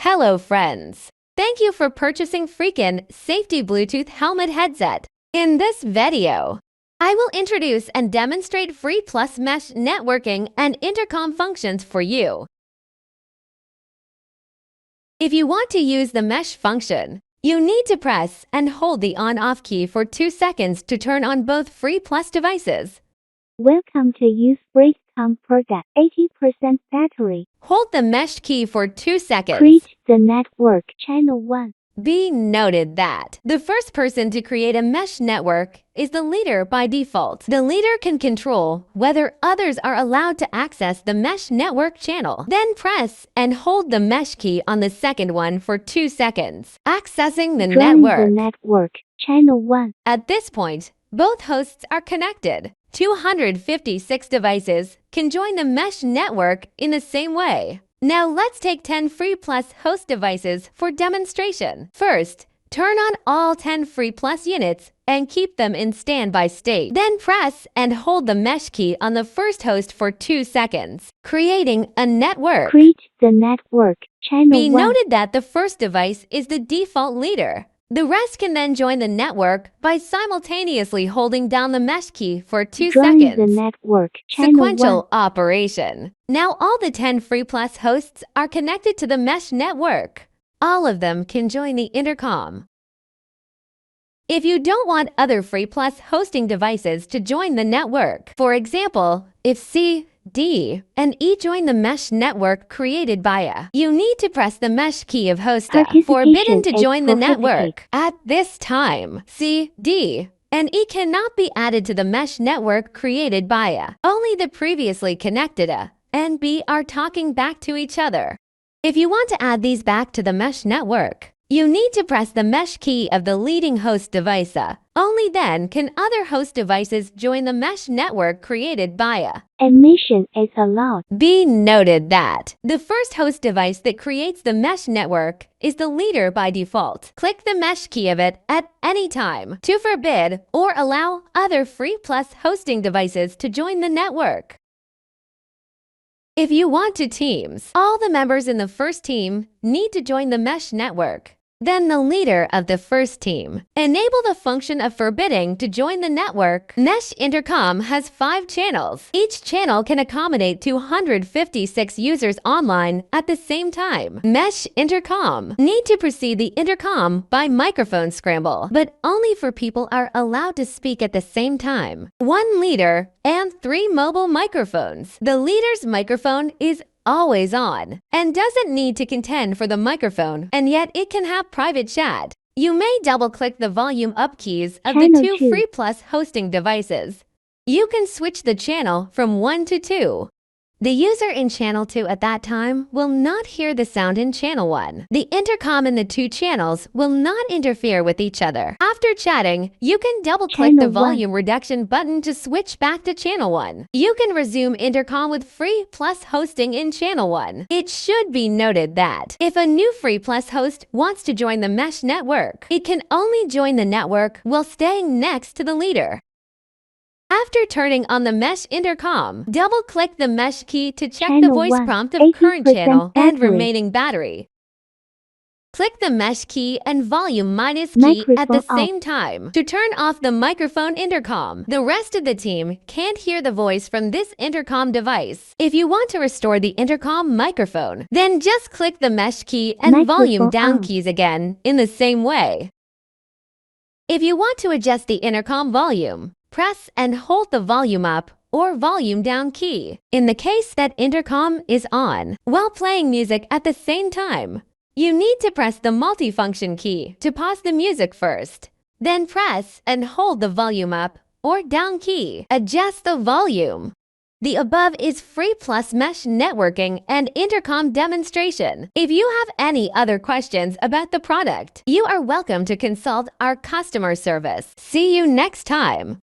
Hello friends! Thank you for purchasing FreedConn Safety Bluetooth Helmet Headset. In this video, I will introduce and demonstrate free plus mesh networking and intercom functions for you. If you want to use the mesh function, you need to press and hold the on-off key for 2 seconds to turn on both free plus devices. Welcome to use FreedConn product 80% battery. Hold the mesh key for 2 seconds. Create the network channel 1. Be noted that the first person to create a mesh network is the leader by default. The leader can control whether others are allowed to access the mesh network channel. Then press and hold the mesh key on the second one for 2 seconds. Accessing the Join network. the network channel 1. At this point, both hosts are connected. 256 devices can join the mesh network in the same way. Now let's take 10 free plus host devices for demonstration. First, turn on all 10 free plus units and keep them in standby state. Then press and hold the mesh key on the first host for 2 seconds, creating a network. Create the network channel 1. Be noted that the first device is the default leader. The rest can then join the network by simultaneously holding down the mesh key for 2 Join seconds. the network channel Sequential 1. operation. Now all the 10 free plus hosts are connected to the mesh network. All of them can join the intercom. If you don't want other free plus hosting devices to join the network, for example, if C, D, and E join the mesh network created by A, you need to press the mesh key of host A. Forbidden to join the network. At this time, C, D, and E cannot be added to the mesh network created by A. Only the previously connected A and B are talking back to each other. If you want to add these back to the mesh network, you need to press the mesh key of the leading host device A. Only then can other host devices join the mesh network created by A. Admission is allowed. Be noted that the first host device that creates the mesh network is the leader by default. Click the mesh key of it at any time to forbid or allow other free plus hosting devices to join the network. If you want to teams, all the members in the first team need to join the mesh network. Then the leader of the first team. Enable the function of forbidding to join the network. Mesh Intercom has 5 channels. Each channel can accommodate 256 users online at the same time. Mesh Intercom need to precede the intercom by microphone scramble, but only for people are allowed to speak at the same time. 1 leader and 3 mobile microphones. The leader's microphone is always on and doesn't need to contend for the microphone, and yet it can have private chat. You may double-click the volume up keys of the 2 free plus hosting devices. You can switch the channel from 1 to 2. The user in channel 2 at that time will not hear the sound in channel 1. The intercom in the 2 channels will not interfere with each other. After chatting, you can double-click the volume reduction button to switch back to channel 1. You can resume intercom with free plus hosting in channel 1. It should be noted that if a new free plus host wants to join the mesh network, it can only join the network while staying next to the leader. After turning on the mesh intercom, double-click the mesh key to check the voice prompt of current channel and remaining battery. Click the mesh key and volume minus key at the same time to turn off the microphone intercom. The rest of the team can't hear the voice from this intercom device. If you want to restore the intercom microphone, then just click the mesh key and volume down keys again in the same way. If you want to adjust the intercom volume, press and hold the volume up or volume down key. In the case that intercom is on while playing music at the same time, you need to press the multifunction key to pause the music first. Then press and hold the volume up or down key. Adjust the volume. The above is free plus mesh networking and intercom demonstration. If you have any other questions about the product, you are welcome to consult our customer service. See you next time.